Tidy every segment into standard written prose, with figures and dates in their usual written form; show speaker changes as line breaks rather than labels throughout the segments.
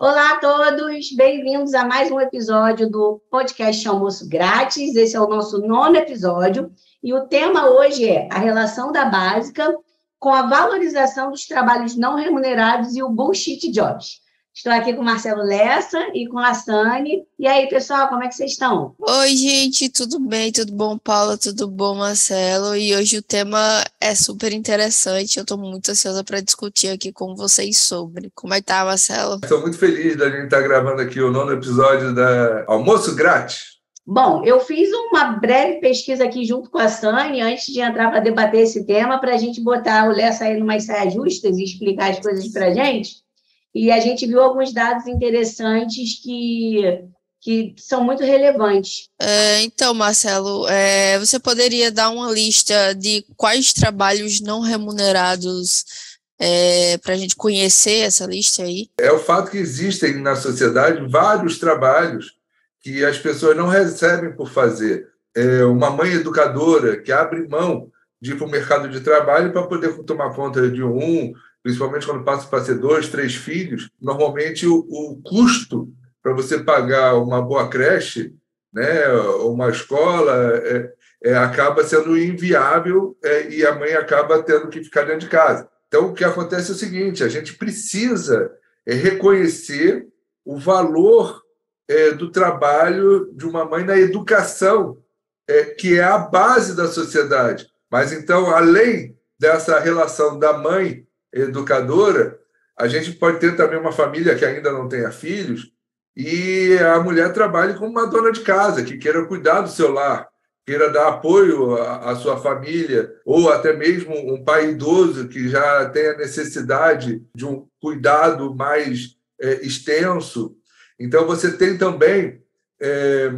Olá a todos, bem-vindos a mais um episódio do podcast Almoço Grátis. Esse é o nosso 9º episódio e o tema hoje é a relação da básica com a valorização dos trabalhos não remunerados e o bullshit jobs. Estou aqui com o Marcelo Lessa e com a Sani. E aí, pessoal, como é que vocês estão?
Oi, gente, tudo bem? Tudo bom, Paula? Tudo bom, Marcelo? E hoje o tema é super interessante. Eu estou muito ansiosa para discutir aqui com vocês sobre. Como é que tá, Marcelo?
Estou muito feliz da gente estar gravando aqui o 9º episódio da Almoço Grátis.
Bom, eu fiz uma breve pesquisa aqui junto com a Sani antes de entrar para debater esse tema, para a gente botar o Lessa aí numas saias justas e explicar as coisas para a gente. E a gente viu alguns dados interessantes que são muito relevantes.
Então, Marcelo, você poderia dar uma lista de quais trabalhos não remunerados para a gente conhecer essa lista aí?
É o fato que existem na sociedade vários trabalhos que as pessoas não recebem por fazer. Uma mãe educadora que abre mão de ir para o mercado de trabalho para poder tomar conta de principalmente quando passa para ser 2, 3 filhos, normalmente o custo para você pagar uma boa creche, né, uma escola, acaba sendo inviável e a mãe acaba tendo que ficar dentro de casa. Então, o que acontece é o seguinte, a gente precisa reconhecer o valor do trabalho de uma mãe na educação, que é a base da sociedade. Mas, então, além dessa relação da mãe educadora, a gente pode ter também uma família que ainda não tenha filhos e a mulher trabalhe como uma dona de casa, que queira cuidar do seu lar, queira dar apoio à sua família, ou até mesmo um pai idoso que já tenha necessidade de um cuidado mais extenso. Então, você tem também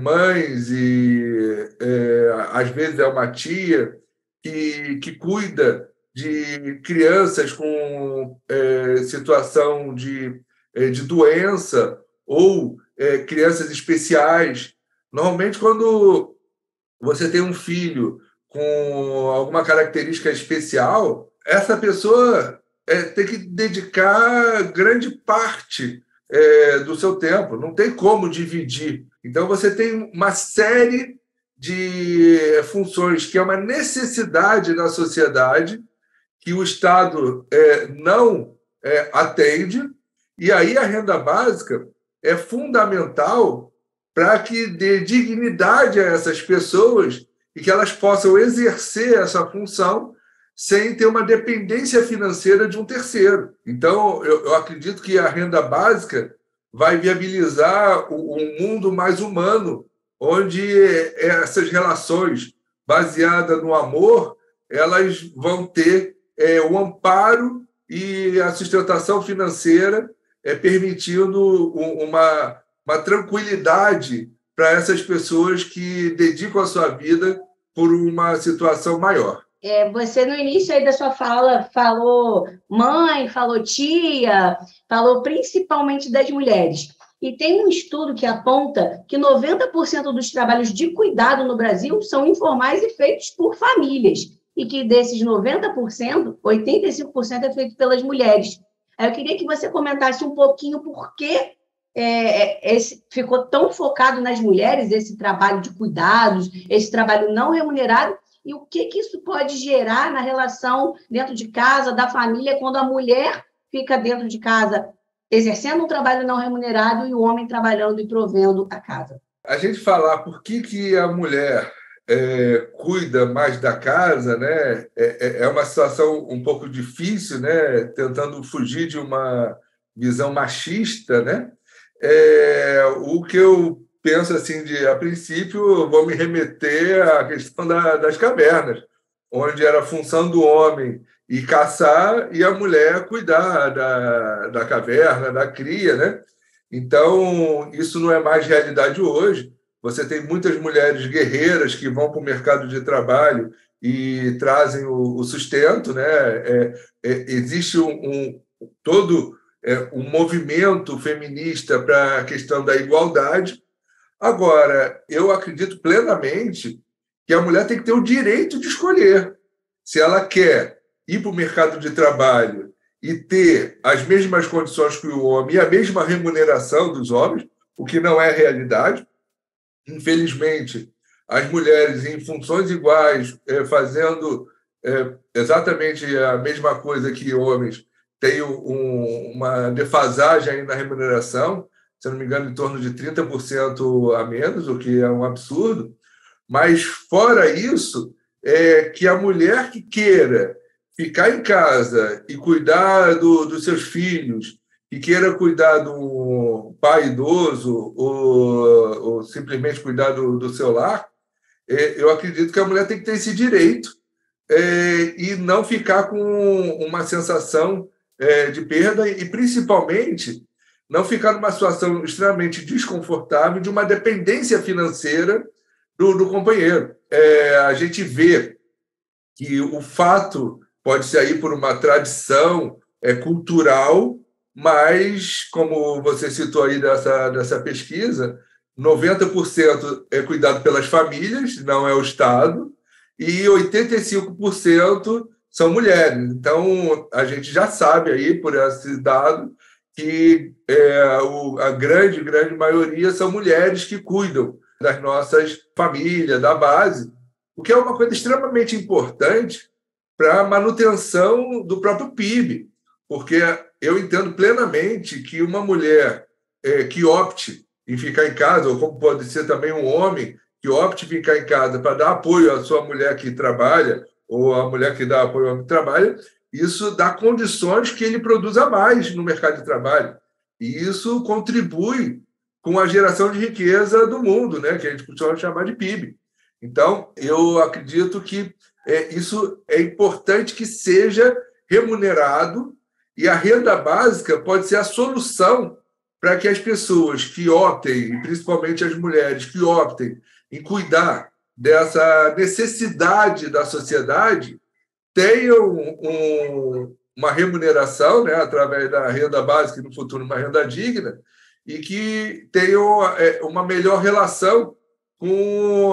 mães e, às vezes, é uma tia que cuida de crianças com situação de doença ou crianças especiais. Normalmente, quando você tem um filho com alguma característica especial, essa pessoa tem que dedicar grande parte do seu tempo, não tem como dividir. Então, você tem uma série de funções que é uma necessidade na sociedade, que o Estado não atende, e aí a renda básica é fundamental para que dê dignidade a essas pessoas e que elas possam exercer essa função sem ter uma dependência financeira de um terceiro. Então, eu acredito que a renda básica vai viabilizar um mundo mais humano, onde essas relações baseadas no amor, elas vão ter o amparo e a sustentação financeira, permitindo uma tranquilidade para essas pessoas que dedicam a sua vida por uma situação maior.
Você, no início aí da sua fala, falou mãe, falou tia, falou principalmente das mulheres. E tem um estudo que aponta que 90% dos trabalhos de cuidado no Brasil são informais e feitos por famílias. E que desses 90%, 85% é feito pelas mulheres. Eu queria que você comentasse um pouquinho por que ficou tão focado nas mulheres, esse trabalho de cuidados, esse trabalho não remunerado, e o que isso pode gerar na relação dentro de casa, da família, quando a mulher fica dentro de casa exercendo um trabalho não remunerado e o homem trabalhando e provendo a casa.
A gente falar por que a mulher cuida mais da casa, né? É uma situação um pouco difícil, né? Tentando fugir de uma visão machista, né? O que eu penso assim, a princípio, vou me remeter à questão das cavernas, onde era a função do homem ir caçar e a mulher cuidar da caverna, da cria, né? Então, isso não é mais realidade hoje. Você tem muitas mulheres guerreiras que vão para o mercado de trabalho e trazem o sustento, né? Existe todo um movimento feminista para a questão da igualdade. Agora, eu acredito plenamente que a mulher tem que ter o direito de escolher se ela quer ir para o mercado de trabalho e ter as mesmas condições que o homem e a mesma remuneração dos homens, o que não é realidade. Infelizmente, as mulheres em funções iguais, fazendo exatamente a mesma coisa que homens, têm uma defasagem aí na remuneração, se não me engano, em torno de 30% a menos, o que é um absurdo. Mas, fora isso, que a mulher que queira ficar em casa e cuidar dos seus filhos, que queira cuidar do pai idoso ou simplesmente cuidar do seu lar, eu acredito que a mulher tem que ter esse direito e não ficar com uma sensação de perda e, principalmente, não ficar numa situação extremamente desconfortável de uma dependência financeira do companheiro. A gente vê que o fato pode ser aí por uma tradição cultural, mas, como você citou aí dessa pesquisa, 90% é cuidado pelas famílias, não é o Estado, e 85% são mulheres. Então, a gente já sabe aí, por esse dado, que a grande maioria são mulheres que cuidam das nossas famílias, da base, o que é uma coisa extremamente importante para a manutenção do próprio PIB, porque eu entendo plenamente que uma mulher que opte em ficar em casa, ou como pode ser também um homem que opte em ficar em casa para dar apoio à sua mulher que trabalha, ou à mulher que dá apoio ao homem que trabalha, isso dá condições que ele produza mais no mercado de trabalho. E isso contribui com a geração de riqueza do mundo, né, que a gente costuma chamar de PIB. Então, eu acredito que isso é importante que seja remunerado, e a renda básica pode ser a solução para que as pessoas que optem, e principalmente as mulheres que optem em cuidar dessa necessidade da sociedade, tenham uma remuneração, né, através da renda básica e, no futuro, uma renda digna, e que tenham uma melhor relação com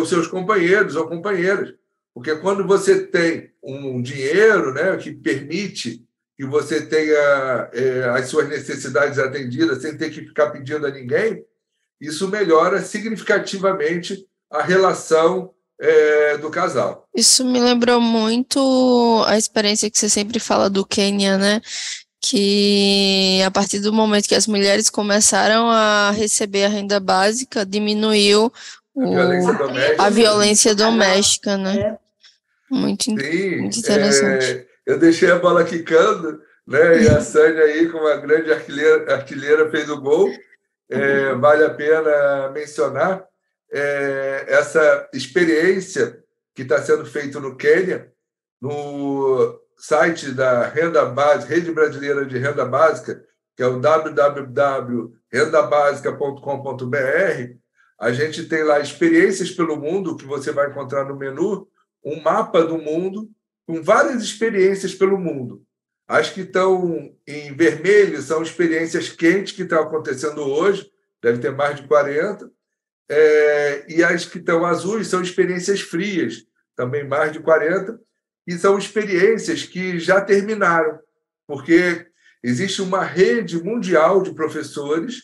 os seus companheiros ou companheiras. Porque quando você tem um dinheiro, né, que permite que você tenha as suas necessidades atendidas sem ter que ficar pedindo a ninguém, isso melhora significativamente a relação do casal.
Isso me lembrou muito a experiência que você sempre fala do Quênia, né? Que a partir do momento que as mulheres começaram a receber a renda básica, diminuiu a violência doméstica, né? Muito interessante.
Eu deixei a bola quicando, né? E a Sânia aí, como uma grande artilheira, fez o gol. Vale a pena mencionar essa experiência que está sendo feita no Quênia, no site da Renda Básica, Rede Brasileira de Renda Básica, que é o www.rendabasica.com.br. A gente tem lá experiências pelo mundo, que você vai encontrar no menu, um mapa do mundo com várias experiências pelo mundo. As que estão em vermelho são experiências quentes que estão acontecendo hoje, deve ter mais de 40, e as que estão azuis são experiências frias, também mais de 40, e são experiências que já terminaram, porque existe uma rede mundial de professores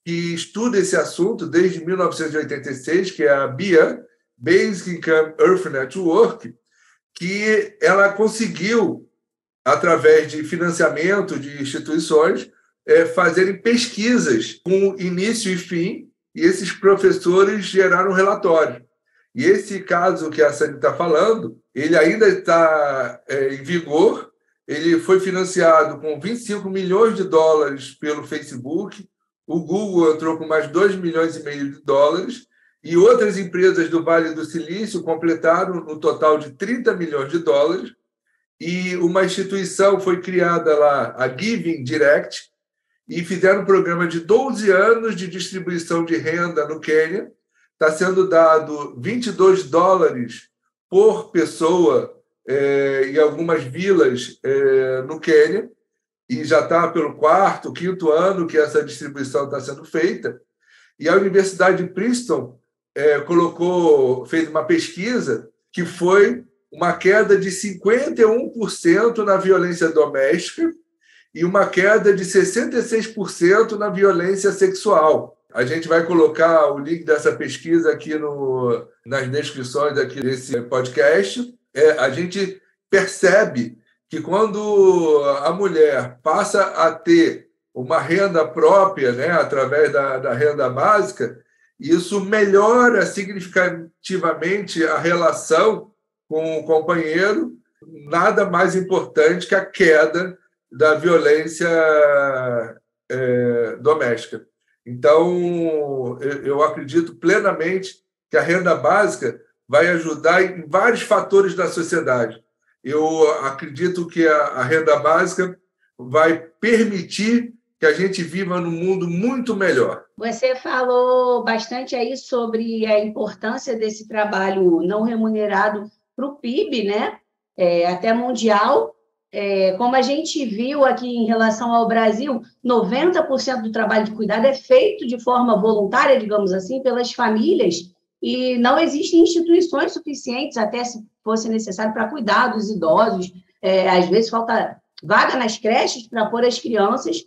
que estuda esse assunto desde 1986, que é a BIA, Basic Income Earth Network, que ela conseguiu, através de financiamento de instituições, fazerem pesquisas com início e fim, e esses professores geraram relatórios. E esse caso que a Sânia está falando, ele ainda está em vigor, ele foi financiado com 25 milhões de dólares pelo Facebook, o Google entrou com mais 2,5 milhões de dólares, e outras empresas do Vale do Silício completaram no total de 30 milhões de dólares, e uma instituição foi criada lá, a Giving Direct, e fizeram um programa de 12 anos de distribuição de renda no Quênia. Está sendo dado 22 dólares por pessoa em algumas vilas no Quênia, e já está pelo quarto, quinto ano que essa distribuição está sendo feita. E a Universidade de Princeton fez uma pesquisa que foi uma queda de 51% na violência doméstica e uma queda de 66% na violência sexual. A gente vai colocar o link dessa pesquisa aqui nas descrições aqui desse podcast. A gente percebe que quando a mulher passa a ter uma renda própria, né, através da renda básica, isso melhora significativamente a relação com o companheiro, nada mais importante que a queda da violência doméstica. Então, eu acredito plenamente que a renda básica vai ajudar em vários fatores da sociedade. Eu acredito que a renda básica vai permitir que a gente viva num mundo muito melhor.
Você falou bastante aí sobre a importância desse trabalho não remunerado para o PIB, né? Até mundial. Como a gente viu aqui em relação ao Brasil, 90% do trabalho de cuidado é feito de forma voluntária, digamos assim, pelas famílias, e não existem instituições suficientes, até se fosse necessário, para cuidar dos idosos. Às vezes falta vaga nas creches para pôr as crianças.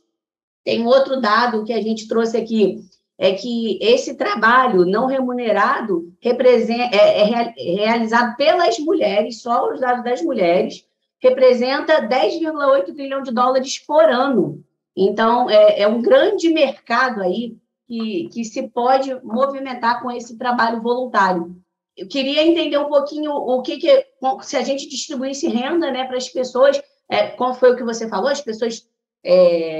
Tem outro dado que a gente trouxe aqui, é que esse trabalho não remunerado realizado pelas mulheres, só os dados das mulheres, representa 10,8 trilhão de dólares por ano. Então, é um grande mercado aí que se pode movimentar com esse trabalho voluntário. Eu queria entender um pouquinho se a gente distribuísse renda, né, para as pessoas, como foi o que você falou, as pessoas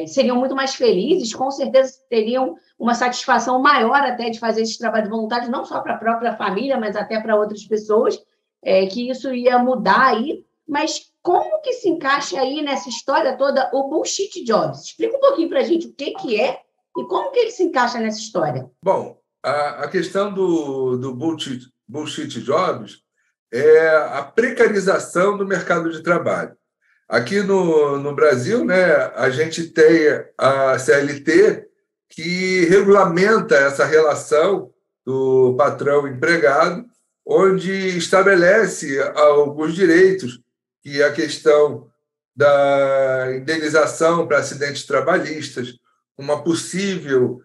seriam muito mais felizes, com certeza teriam uma satisfação maior até de fazer esse trabalho voluntário, não só para a própria família, mas até para outras pessoas, que isso ia mudar aí. Mas como que se encaixa aí nessa história toda o Bullshit Jobs? Explica um pouquinho para a gente o que é e como que ele se encaixa nessa história.
Bom, a questão do Bullshit Jobs é a precarização do mercado de trabalho. Aqui no Brasil, né, a gente tem a CLT, que regulamenta essa relação do patrão-empregado, onde estabelece alguns direitos, que é a questão da indenização para acidentes trabalhistas, uma possível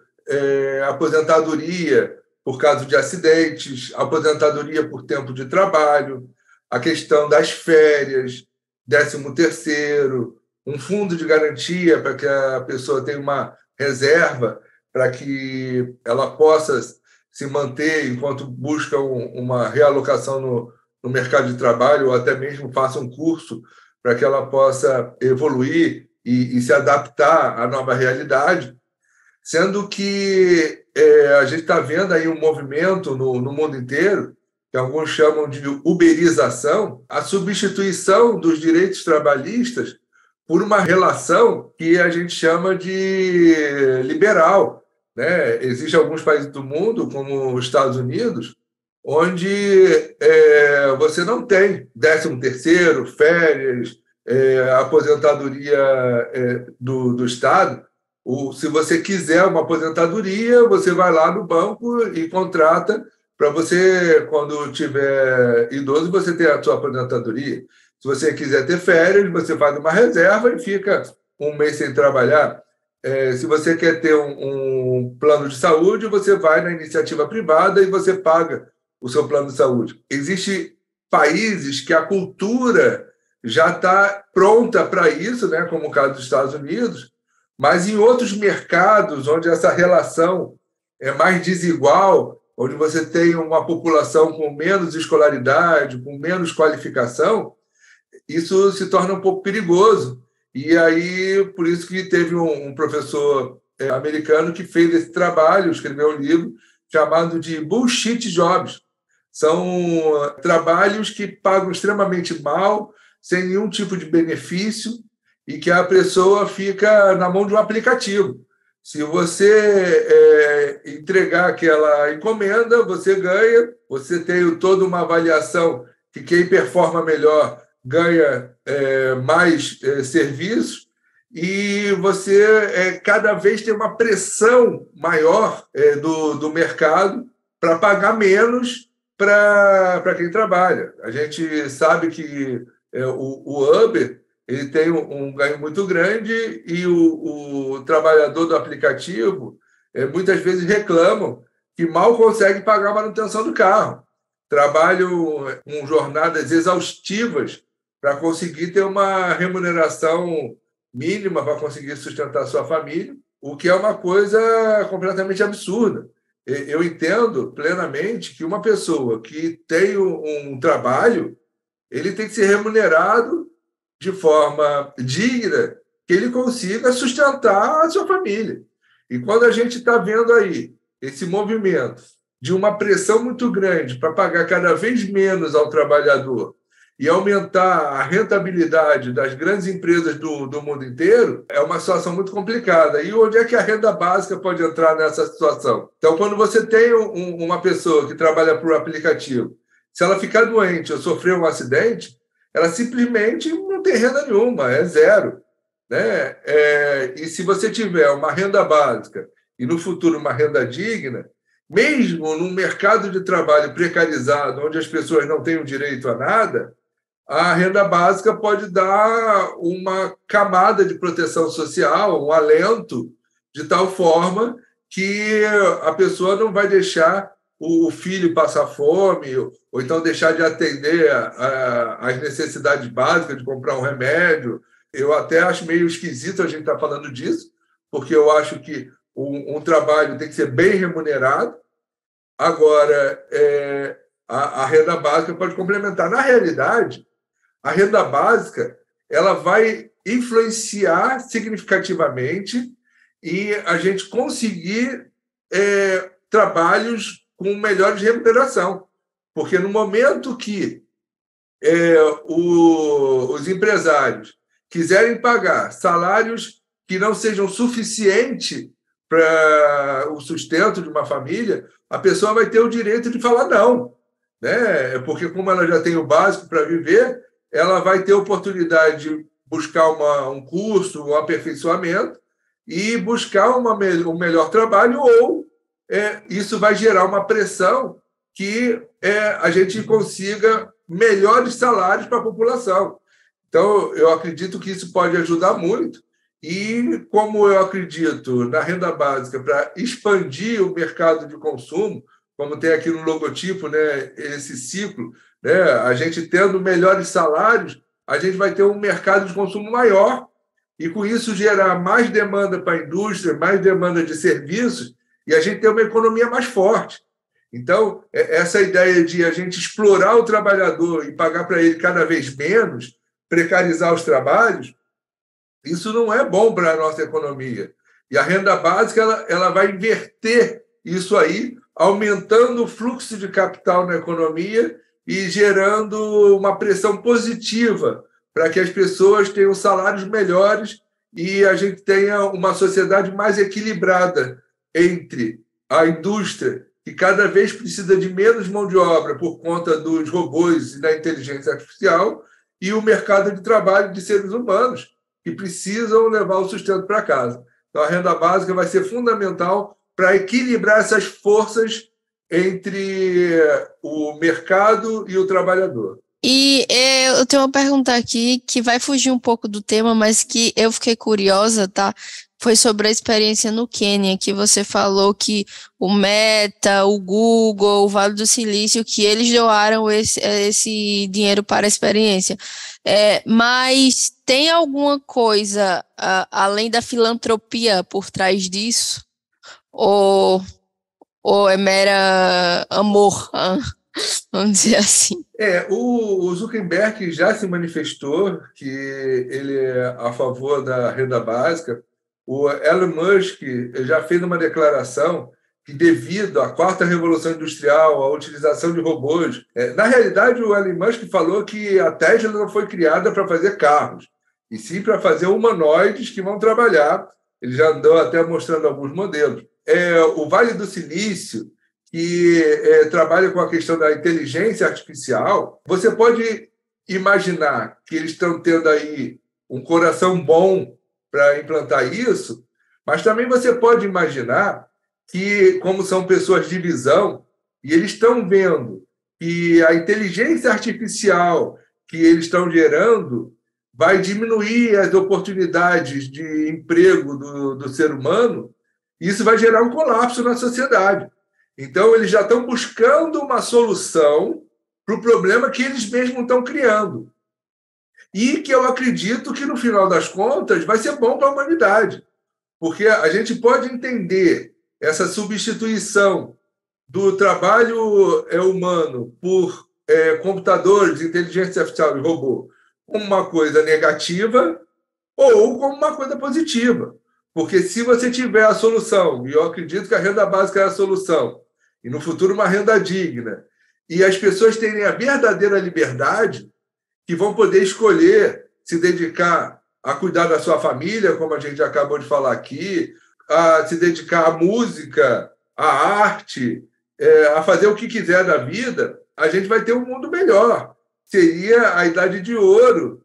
aposentadoria por causa de acidentes, aposentadoria por tempo de trabalho, a questão das férias, 13º, um fundo de garantia para que a pessoa tenha uma reserva para que ela possa se manter enquanto busca uma realocação no mercado de trabalho, ou até mesmo faça um curso para que ela possa evoluir e se adaptar à nova realidade, sendo que a gente está vendo aí um movimento no mundo inteiro, que alguns chamam de uberização, a substituição dos direitos trabalhistas por uma relação que a gente chama de liberal, né? Existem alguns países do mundo, como os Estados Unidos, onde você não tem 13º, férias, aposentadoria do Estado. Se você quiser uma aposentadoria, você vai lá no banco e contrata para você, quando tiver idoso, você ter a sua aposentadoria. Se você quiser ter férias, você faz uma reserva e fica um mês sem trabalhar. Se você quer ter um plano de saúde, você vai na iniciativa privada e você paga o seu plano de saúde. Existem países que a cultura já está pronta para isso, né, como o caso dos Estados Unidos, mas em outros mercados, onde essa relação é mais desigual, onde você tem uma população com menos escolaridade, com menos qualificação, isso se torna um pouco perigoso. E aí, por isso que teve um professor americano que fez esse trabalho, escreveu um livro chamado de Bullshit Jobs. São trabalhos que pagam extremamente mal, sem nenhum tipo de benefício, e que a pessoa fica na mão de um aplicativo. Se você entregar aquela encomenda, você ganha, você tem toda uma avaliação que quem performa melhor ganha mais serviços, e você cada vez tem uma pressão maior do mercado para pagar menos, para quem trabalha. A gente sabe que o Uber ele tem um ganho muito grande e o trabalhador do aplicativo muitas vezes reclamam que mal consegue pagar a manutenção do carro. Trabalham com jornadas exaustivas para conseguir ter uma remuneração mínima para conseguir sustentar sua família, o que é uma coisa completamente absurda. Eu entendo plenamente que uma pessoa que tem um trabalho, ele tem que ser remunerado de forma digna, que ele consiga sustentar a sua família. E quando a gente está vendo aí esse movimento de uma pressão muito grande para pagar cada vez menos ao trabalhador e aumentar a rentabilidade das grandes empresas do mundo inteiro, é uma situação muito complicada. E onde é que a renda básica pode entrar nessa situação? Então, quando você tem uma pessoa que trabalha por aplicativo, se ela ficar doente ou sofrer um acidente, ela simplesmente não tem renda nenhuma, é zero. Né? E se você tiver uma renda básica e, no futuro, uma renda digna, mesmo num mercado de trabalho precarizado, onde as pessoas não têm o direito a nada, a renda básica pode dar uma camada de proteção social, um alento, de tal forma que a pessoa não vai deixar o filho passar fome, ou então deixar de atender às necessidades básicas, de comprar um remédio. Eu até acho meio esquisito a gente estar falando disso, porque eu acho que um trabalho tem que ser bem remunerado. Agora, a renda básica pode complementar. Na realidade, a renda básica ela vai influenciar significativamente e a gente conseguir trabalhos com melhores remuneração. Porque no momento que os empresários quiserem pagar salários que não sejam suficientes para o sustento de uma família, a pessoa vai ter o direito de falar não. Né? Porque como ela já tem o básico para viver, ela vai ter oportunidade de buscar um curso, um aperfeiçoamento e buscar um melhor trabalho, ou isso vai gerar uma pressão que a gente consiga melhores salários para a população. Então, eu acredito que isso pode ajudar muito e, como eu acredito na renda básica para expandir o mercado de consumo, como tem aqui no logotipo, né, esse ciclo, né, a gente tendo melhores salários, a gente vai ter um mercado de consumo maior e, com isso, gerar mais demanda para a indústria, mais demanda de serviços e a gente ter uma economia mais forte. Então, essa ideia de a gente explorar o trabalhador e pagar para ele cada vez menos, precarizar os trabalhos, isso não é bom para a nossa economia. E a renda básica ela vai inverter isso aí, aumentando o fluxo de capital na economia e gerando uma pressão positiva para que as pessoas tenham salários melhores e a gente tenha uma sociedade mais equilibrada entre a indústria, que cada vez precisa de menos mão de obra por conta dos robôs e da inteligência artificial, e o mercado de trabalho de seres humanos, que precisam levar o sustento para casa. Então, a renda básica vai ser fundamental para equilibrar essas forças entre o mercado e o trabalhador.
E eu tenho uma pergunta aqui que vai fugir um pouco do tema, mas que eu fiquei curiosa, tá? Foi sobre a experiência no Quênia, que você falou que o Meta, o Google, o Vale do Silício, que eles doaram esse dinheiro para a experiência. Mas tem alguma coisa além da filantropia por trás disso? Ou é mera amor? Vamos dizer assim.
O Zuckerberg já se manifestou que ele é a favor da renda básica. O Elon Musk já fez uma declaração que, devido à quarta revolução industrial, à utilização de robôs, na realidade, o Elon Musk falou que a Tesla não foi criada para fazer carros, e sim para fazer humanoides que vão trabalhar. Ele já andou até mostrando alguns modelos. O Vale do Silício, que trabalha com a questão da inteligência artificial, você pode imaginar que eles estão tendo aí um coração bom para implantar isso, mas também você pode imaginar que, como são pessoas de visão, e eles estão vendo que a inteligência artificial que eles estão gerando vai diminuir as oportunidades de emprego do ser humano, e isso vai gerar um colapso na sociedade. Então, eles já estão buscando uma solução para o problema que eles mesmos estão criando. E que eu acredito que, no final das contas, vai ser bom para a humanidade. Porque a gente pode entender essa substituição do trabalho humano por computadores, inteligência artificial e robô como uma coisa negativa ou como uma coisa positiva. Porque se você tiver a solução, e eu acredito que a renda básica é a solução, e no futuro uma renda digna, e as pessoas terem a verdadeira liberdade, que vão poder escolher se dedicar a cuidar da sua família, como a gente acabou de falar aqui, a se dedicar à música, à arte, a fazer o que quiser da vida, a gente vai ter um mundo melhor. Seria a Idade de Ouro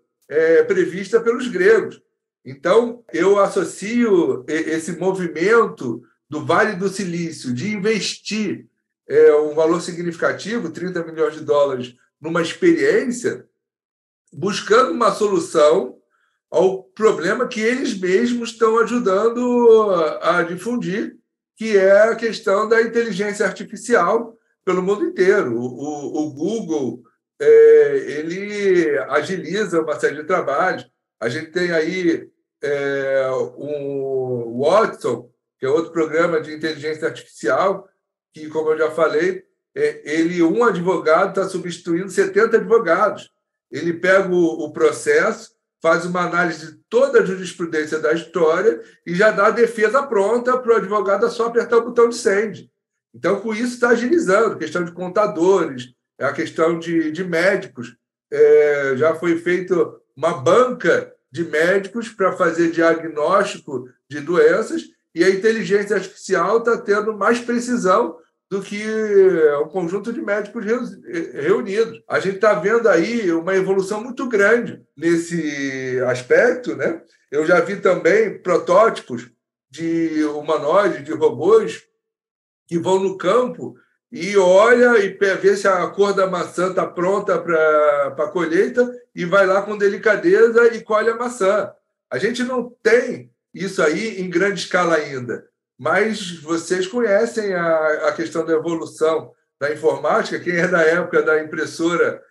prevista pelos gregos. Então, eu associo esse movimento do Vale do Silício de investir um valor significativo, 30 milhões de dólares, numa experiência, buscando uma solução ao problema que eles mesmos estão ajudando a difundir, que é a questão da inteligência artificial pelo mundo inteiro. O Google ele agiliza uma série de trabalhos. A gente tem aí o Watson, que é outro programa de inteligência artificial, que, como eu já falei, um advogado está substituindo 70 advogados. Ele pega o processo, faz uma análise de toda a jurisprudência da história e já dá a defesa pronta para o advogado só apertar o botão de send. Então, com isso, está agilizando a questão de contadores, a questão de médicos. Já foi feita uma banca de médicos para fazer diagnóstico de doenças e a inteligência artificial está tendo mais precisão do que um conjunto de médicos reunidos. A gente está vendo aí uma evolução muito grande nesse aspecto, né? Eu já vi também protótipos de humanoides, de robôs, que vão no campo e olha e vê se a cor da maçã está pronta para a colheita e vai lá com delicadeza e colhe a maçã. A gente não tem isso aí em grande escala ainda, mas vocês conhecem a questão da evolução da informática, quem é da época da impressora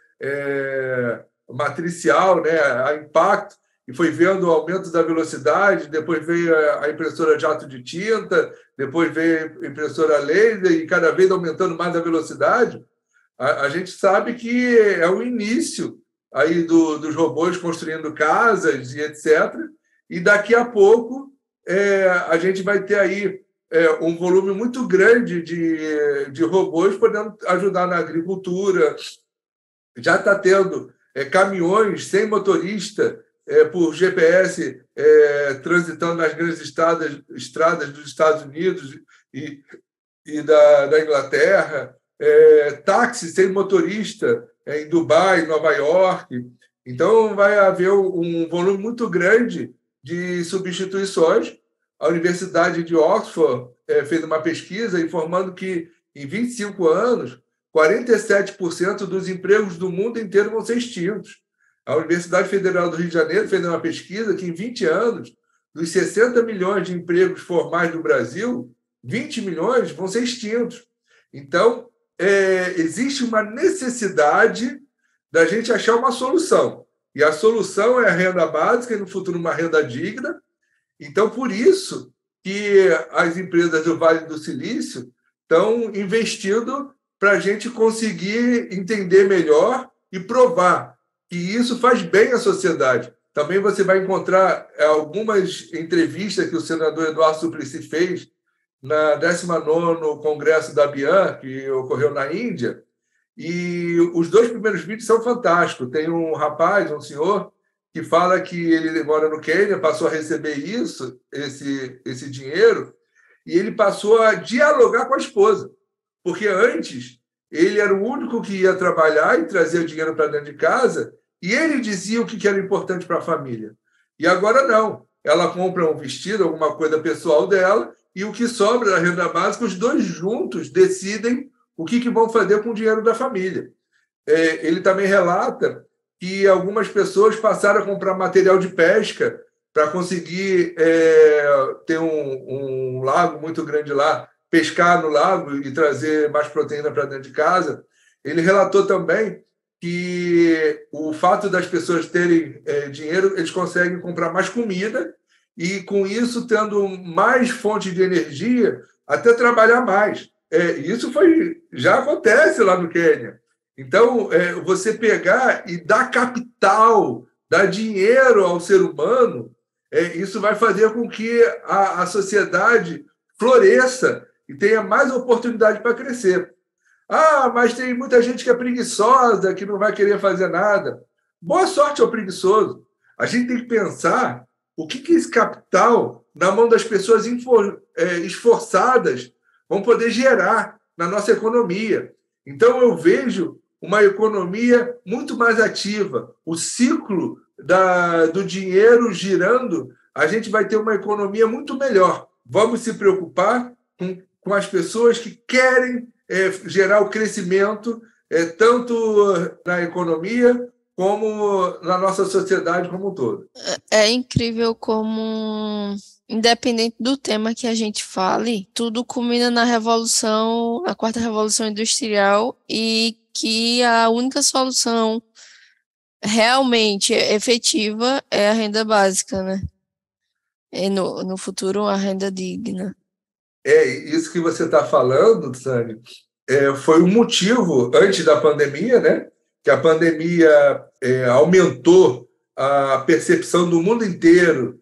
matricial, né, a impacto, e foi vendo o aumento da velocidade, depois veio a impressora jato de tinta, depois veio a impressora laser, e cada vez aumentando mais a velocidade. A gente sabe que é o início aí dos robôs construindo casas e etc. E daqui a pouco a gente vai ter aí um volume muito grande de robôs podendo ajudar na agricultura. Já está tendo caminhões sem motorista, por GPS, transitando nas grandes estradas dos Estados Unidos e da Inglaterra, táxi sem motorista em Dubai, Nova York. Então, vai haver um volume muito grande de substituições. A Universidade de Oxford fez uma pesquisa informando que, em 25 anos, 47% dos empregos do mundo inteiro vão ser extintos. A Universidade Federal do Rio de Janeiro fez uma pesquisa que, em 20 anos, dos 60 milhões de empregos formais do Brasil, 20 milhões vão ser extintos. Então, existe uma necessidade da gente achar uma solução. E a solução é a renda básica e, no futuro, uma renda digna. Então, por isso que as empresas do Vale do Silício estão investindo para a gente conseguir entender melhor e provar que isso faz bem à sociedade. Também você vai encontrar algumas entrevistas que o senador Eduardo Suplicy fez na 19º Congresso da ABIAN, que ocorreu na Índia, e os 2 primeiros vídeos são fantásticos. Tem um rapaz, um senhor, que fala que ele mora no Quênia, passou a receber esse dinheiro, e ele passou a dialogar com a esposa, porque antes ele era o único que ia trabalhar e trazia dinheiro para dentro de casa, e ele dizia o que era importante para a família. E agora não. Ela compra um vestido, alguma coisa pessoal dela, e o que sobra da renda básica, os dois juntos decidem o que vão fazer com o dinheiro da família. ele também relata que algumas pessoas passaram a comprar material de pesca para conseguir ter um lago muito grande lá, pescar no lago e trazer mais proteína para dentro de casa. Ele relatou também que o fato das pessoas terem dinheiro, eles conseguem comprar mais comida e, com isso, tendo mais fonte de energia, até trabalhar mais. Isso já acontece lá no Quênia. Então, você pegar e dar capital, dar dinheiro ao ser humano, isso vai fazer com que a sociedade floresça e tenha mais oportunidade para crescer. Mas tem muita gente que é preguiçosa, que não vai querer fazer nada. Boa sorte ao preguiçoso. A gente tem que pensar o que esse capital, na mão das pessoas esforçadas, vão poder gerar na nossa economia. Então, eu vejo uma economia muito mais ativa. O ciclo do dinheiro girando, a gente vai ter uma economia muito melhor. Vamos se preocupar com as pessoas que querem gerar o crescimento, tanto na economia como na nossa sociedade como um todo.
É incrível como, independente do tema que a gente fale, tudo culmina na quarta revolução industrial, e que a única solução realmente efetiva é a renda básica, né? E no futuro, a renda digna.
Isso que você está falando, Sani, foi um motivo, antes da pandemia, né? Que a pandemia aumentou a percepção do mundo inteiro,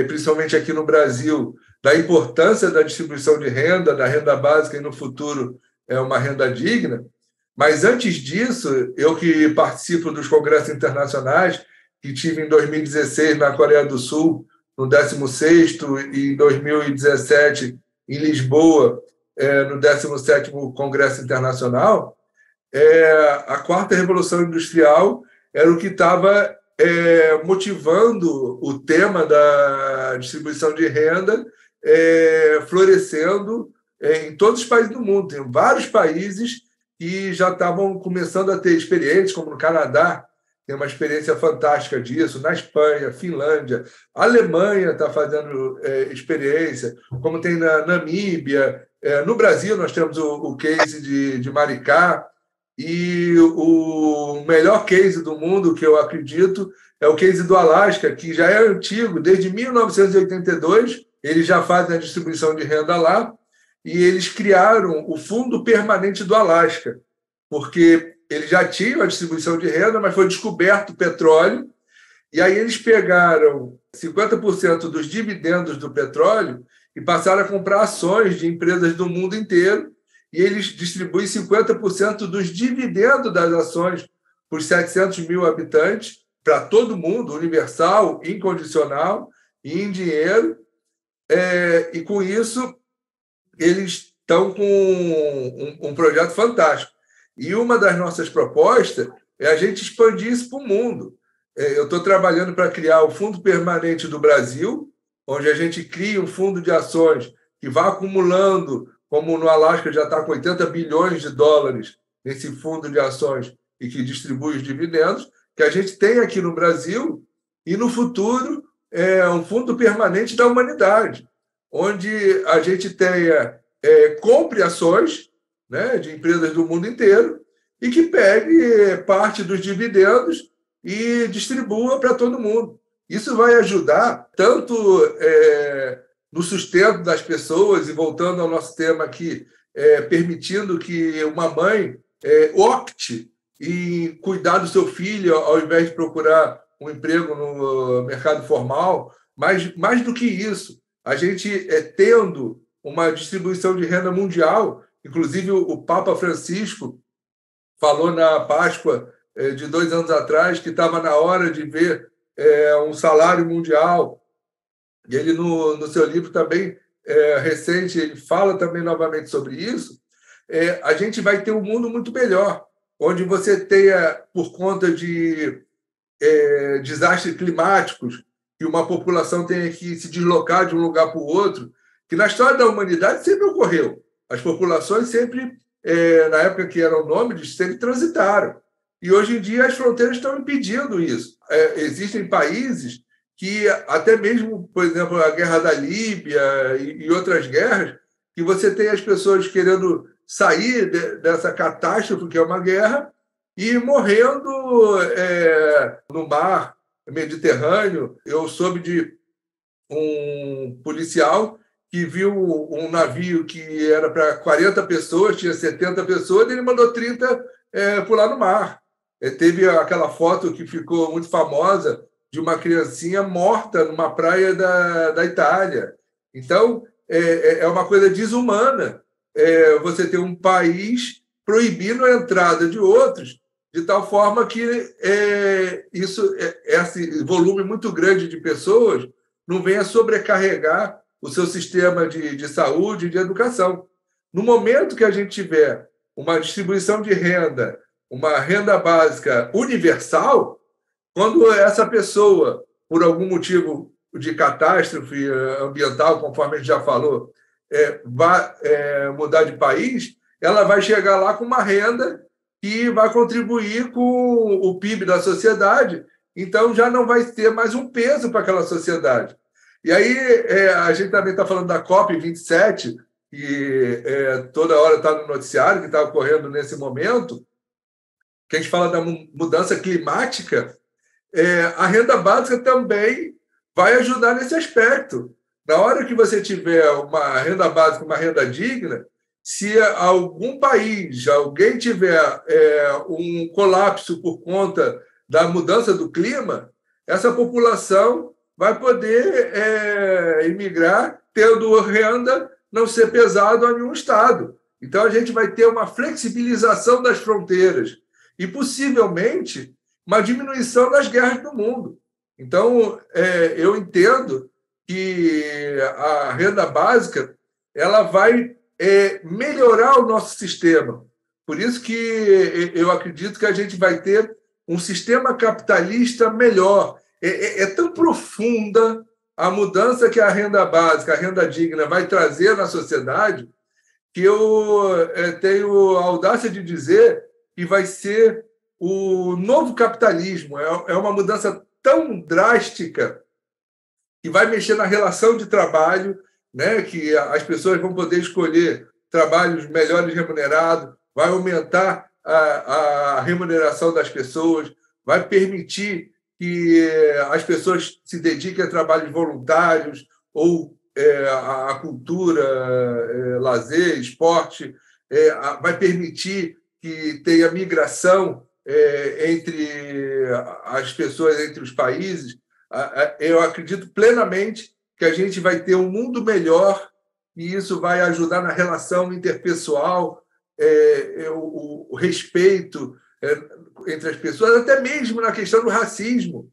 principalmente aqui no Brasil, da importância da distribuição de renda, da renda básica, e no futuro uma renda digna. Mas, antes disso, eu que participo dos congressos internacionais, que tive em 2016 na Coreia do Sul, no 16º, e em 2017 em Lisboa, no 17º Congresso Internacional, a quarta revolução industrial era o que estava motivando o tema da distribuição de renda, florescendo em todos os países do mundo. Tem vários países que já estavam começando a ter experiências, como no Canadá, tem uma experiência fantástica disso, na Espanha, Finlândia, a Alemanha está fazendo experiência, como tem na Namíbia. No Brasil, nós temos o case de Maricá, e o melhor case do mundo, que eu acredito, é o case do Alasca, que já é antigo, desde 1982, eles já fazem a distribuição de renda lá, e eles criaram o Fundo Permanente do Alasca, porque eles já tinham a distribuição de renda, mas foi descoberto o petróleo, e aí eles pegaram 50% dos dividendos do petróleo e passaram a comprar ações de empresas do mundo inteiro, e eles distribuem 50% dos dividendos das ações por 700 mil habitantes, para todo mundo, universal, incondicional e em dinheiro, e com isso eles estão com um projeto fantástico. E uma das nossas propostas é a gente expandir isso para o mundo. Eu estou trabalhando para criar o Fundo Permanente do Brasil, onde a gente cria um fundo de ações que vai acumulando, como no Alasca já está com 80 bilhões de dólares nesse fundo de ações e que distribui os dividendos, que a gente tem aqui no Brasil, e no futuro um fundo permanente da humanidade, onde a gente tenha, compre ações, né, de empresas do mundo inteiro e que pegue parte dos dividendos e distribua para todo mundo. Isso vai ajudar tanto no sustento das pessoas, e voltando ao nosso tema aqui, permitindo que uma mãe opte em cuidar do seu filho ao invés de procurar um emprego no mercado formal, mas mais do que isso, a gente tendo uma distribuição de renda mundial. Inclusive, o Papa Francisco falou na Páscoa de 2 anos atrás que estava na hora de ver um salário mundial. E ele, no seu livro também recente, ele fala também novamente sobre isso. A gente vai ter um mundo muito melhor, onde você tenha, por conta de desastres climáticos, que uma população tenha que se deslocar de um lugar para o outro, que na história da humanidade sempre ocorreu. As populações sempre, na época que eram nômades, sempre transitaram. E hoje em dia as fronteiras estão impedindo isso. Existem países que, até mesmo, por exemplo, a guerra da Líbia e outras guerras, que você tem as pessoas querendo sair dessa catástrofe que é uma guerra e morrendo no mar Mediterrâneo. Eu soube de um policial que viu um navio que era para 40 pessoas, tinha 70 pessoas, e ele mandou 30 pular no mar. Teve aquela foto que ficou muito famosa de uma criancinha morta numa praia da Itália. Então, é uma coisa desumana você ter um país proibindo a entrada de outros, de tal forma que esse volume muito grande de pessoas não venha sobrecarregar o seu sistema de saúde e de educação. No momento que a gente tiver uma distribuição de renda, uma renda básica universal, quando essa pessoa, por algum motivo de catástrofe ambiental, conforme a gente já falou, vai mudar de país, ela vai chegar lá com uma renda que vai contribuir com o PIB da sociedade, então já não vai ter mais um peso para aquela sociedade. E aí a gente também está falando da COP27, que toda hora está no noticiário, que está ocorrendo nesse momento, que a gente fala da mudança climática. A renda básica também vai ajudar nesse aspecto. Na hora que você tiver uma renda básica, uma renda digna, se algum país, alguém tiver um colapso por conta da mudança do clima, essa população vai poder imigrar, tendo renda, não ser pesado a nenhum Estado. Então, a gente vai ter uma flexibilização das fronteiras e, possivelmente, uma diminuição das guerras no mundo. Então, eu entendo que a renda básica ela vai melhorar o nosso sistema. Por isso que eu acredito que a gente vai ter um sistema capitalista melhor. É tão profunda a mudança que a renda básica, a renda digna, vai trazer na sociedade, que eu tenho a audácia de dizer que vai ser o novo capitalismo. É uma mudança tão drástica que vai mexer na relação de trabalho, né? Que as pessoas vão poder escolher trabalhos melhores remunerados, vai aumentar a remuneração das pessoas, vai permitir que as pessoas se dediquem a trabalhos voluntários ou a cultura, lazer, esporte, vai permitir que tenha migração entre as pessoas, entre os países. Eu acredito plenamente que a gente vai ter um mundo melhor e isso vai ajudar na relação interpessoal, o respeito entre as pessoas, até mesmo na questão do racismo.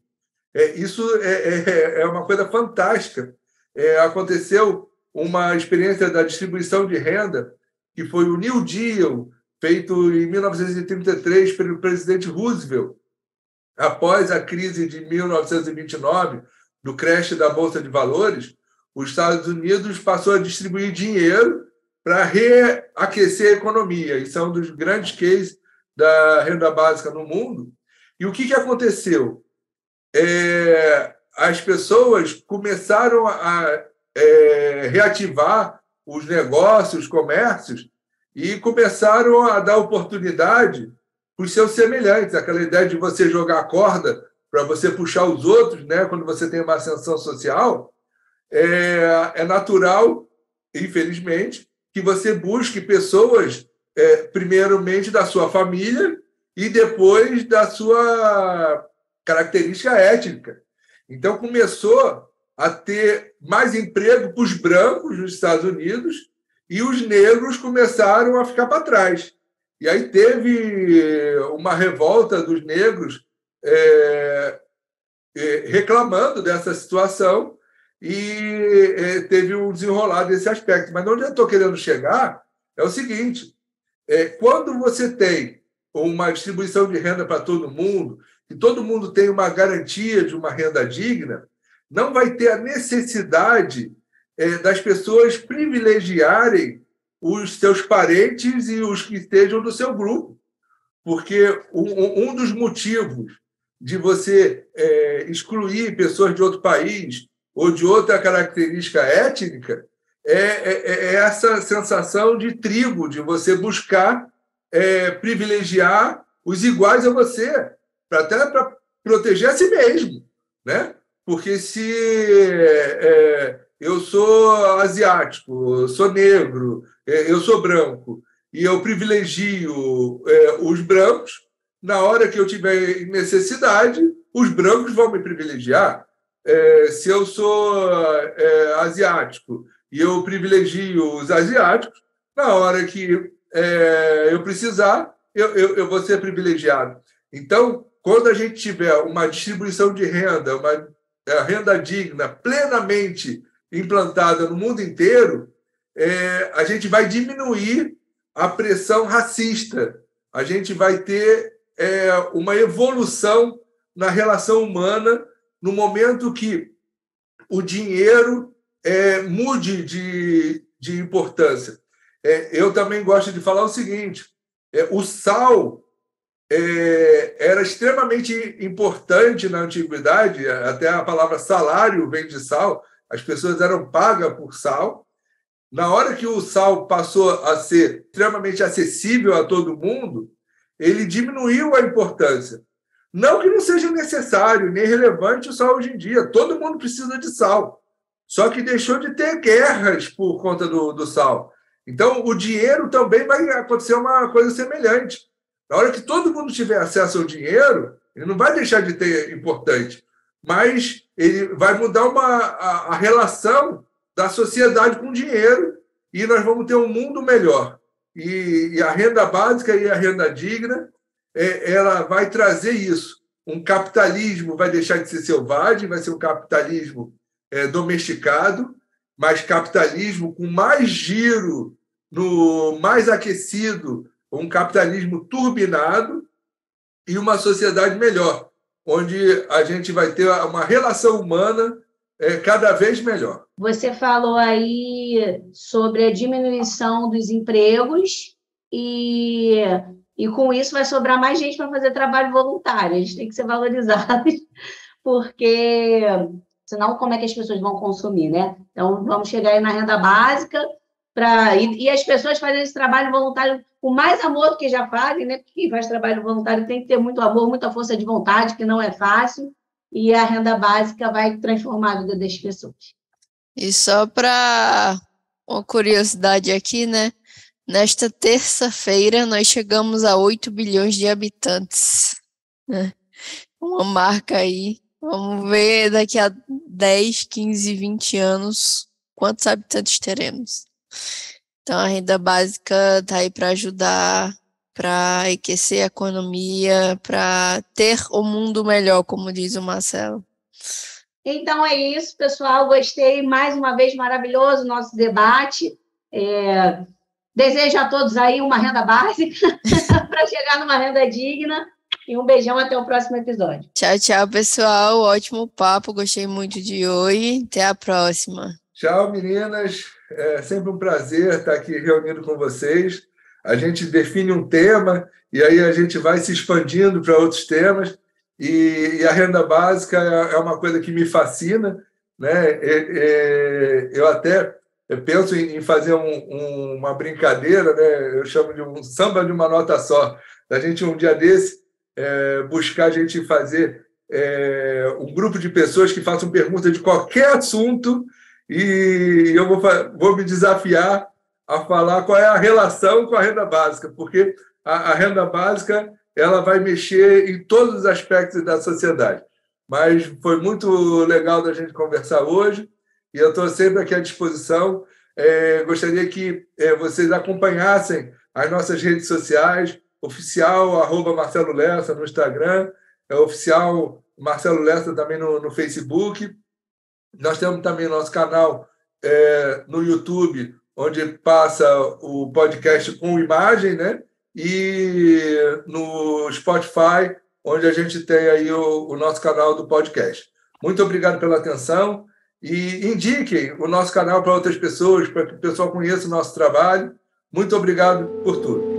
Isso é uma coisa fantástica. Aconteceu uma experiência da distribuição de renda, que foi o New Deal, feito em 1933 pelo presidente Roosevelt, após a crise de 1929, do crash da Bolsa de Valores. Os Estados Unidos passou a distribuir dinheiro para reaquecer a economia. Isso é um dos grandes cases da renda básica no mundo. E o que aconteceu? As pessoas começaram a reativar os negócios, os comércios, e começaram a dar oportunidade para os seus semelhantes. Aquela ideia de você jogar a corda para você puxar os outros, né? Quando você tem uma ascensão social, é natural, infelizmente, que você busque pessoas, primeiramente da sua família e depois da sua característica étnica. Então, começou a ter mais emprego para os brancos nos Estados Unidos e os negros começaram a ficar para trás. E aí teve uma revolta dos negros reclamando dessa situação e teve um desenrolar desse aspecto. Mas onde eu estou querendo chegar é o seguinte: quando você tem uma distribuição de renda para todo mundo, e todo mundo tem uma garantia de uma renda digna, não vai ter a necessidade das pessoas privilegiarem os seus parentes e os que estejam do seu grupo. porque um dos motivos de você excluir pessoas de outro país ou de outra característica étnica é essa sensação de tribo, de você buscar privilegiar os iguais a você, até para proteger a si mesmo, né? Porque se eu sou asiático, eu sou negro, eu sou branco, e eu privilegio os brancos, na hora que eu tiver necessidade, os brancos vão me privilegiar. Se eu sou asiático e eu privilegio os asiáticos, na hora que eu precisar, eu vou ser privilegiado. Então, quando a gente tiver uma distribuição de renda, uma renda digna, plenamente implantada no mundo inteiro, a gente vai diminuir a pressão racista. A gente vai ter uma evolução na relação humana no momento que o dinheiro mude de importância. Eu também gosto de falar o seguinte, o sal era extremamente importante na antiguidade, até a palavra salário vem de sal, as pessoas eram pagas por sal. Na hora que o sal passou a ser extremamente acessível a todo mundo, ele diminuiu a importância. Não que não seja necessário nem relevante o sal hoje em dia, todo mundo precisa de sal, só que deixou de ter guerras por conta do sal. Então, o dinheiro também vai acontecer uma coisa semelhante. Na hora que todo mundo tiver acesso ao dinheiro, ele não vai deixar de ter importante, mas ele vai mudar a relação da sociedade com o dinheiro e nós vamos ter um mundo melhor. E a renda básica e a renda digna, ela vai trazer isso. Um capitalismo vai deixar de ser selvagem, vai ser um capitalismo domesticado, mas capitalismo com mais giro, mais aquecido, um capitalismo turbinado e uma sociedade melhor, onde a gente vai ter uma relação humana cada vez melhor.
Você falou aí sobre a diminuição dos empregos e com isso vai sobrar mais gente para fazer trabalho voluntário. Eles têm que ser valorizados, porque senão como é que as pessoas vão consumir, né? Então, vamos chegar aí na renda básica e as pessoas fazem esse trabalho voluntário com mais amor do que já fazem, né? Porque quem faz trabalho voluntário tem que ter muito amor, muita força de vontade, que não é fácil, e a renda básica vai transformar a vida das pessoas.
E só para uma curiosidade aqui, né? Nesta terça-feira, nós chegamos a 8 bilhões de habitantes, né? Uma marca aí. Vamos ver daqui a 10, 15, 20 anos quantos habitantes teremos. Então, a renda básica está aí para ajudar, para aquecer a economia, para ter o mundo melhor, como diz o Marcelo.
Então, é isso, pessoal. Gostei mais uma vez, maravilhoso o nosso debate. Desejo a todos aí uma renda básica para chegar numa renda digna. E um beijão, até o próximo episódio.
Tchau, tchau, pessoal. Ótimo papo, gostei muito de hoje. Até a próxima.
Tchau, meninas. É sempre um prazer estar aqui reunido com vocês. A gente define um tema e aí a gente vai se expandindo para outros temas. E a renda básica é uma coisa que me fascina, né? Eu até penso em fazer uma brincadeira, né? Eu chamo de um samba de uma nota só. A gente, um dia desse, buscar a gente fazer um grupo de pessoas que façam perguntas de qualquer assunto e eu vou me desafiar a falar qual é a relação com a renda básica, porque a renda básica ela vai mexer em todos os aspectos da sociedade. Mas foi muito legal da gente conversar hoje e eu estou sempre aqui à disposição. Gostaria que vocês acompanhassem as nossas redes sociais, oficial @Marcelo Lessa no Instagram, oficial Marcelo Lessa também no Facebook. Nós temos também nosso canal no YouTube, onde passa o podcast com imagem, né? E no Spotify, onde a gente tem aí o nosso canal do podcast. Muito obrigado pela atenção e indiquem o nosso canal para outras pessoas, para que o pessoal conheça o nosso trabalho. Muito obrigado por tudo.